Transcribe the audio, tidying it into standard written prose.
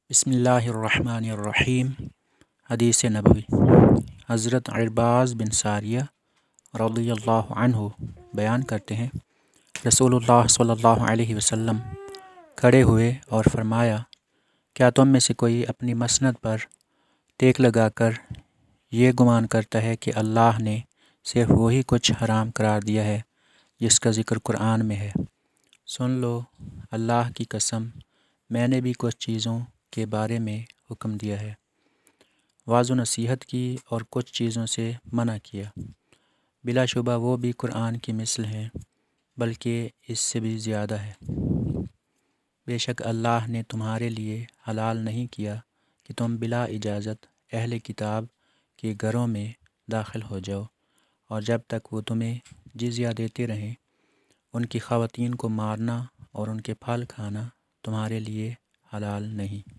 بسم اللہ الرحمن الرحیم۔ حدیث نبوی۔ حضرت عرباض بن ساریہ رضی اللہ عنہ بیان کرتے ہیں، رسول اللہ صلی اللہ علیہ وسلم کھڑے ہوئے اور فرمایا، کیا تم میں سے کوئی اپنی مسند پر ٹیک لگا کر یہ گمان کرتا ہے کہ اللہ نے صرف وہی کچھ حرام قرار دیا ہے جس کا ذکر قرآن میں ہے؟ سن لو، اللہ کی قسم، میں نے بھی کچھ چیزوں کے بارے میں حکم دیا ہے، واضح نصیحت کی اور کچھ چیزوں سے منع کیا۔ بلا شبہ وہ بھی قرآن کی مثل ہیں، بلکہ اس سے بھی زیادہ ہے۔ بے شک اللہ نے تمہارے لیے حلال نہیں کیا کہ تم بلا اجازت اہل کتاب کے گھروں میں داخل ہو جاؤ، اور جب تک وہ تمہیں جزیہ دیتے رہیں، ان کی خواتین کو مارنا اور ان کے پھل کھانا تمہارے لیے حلال نہیں۔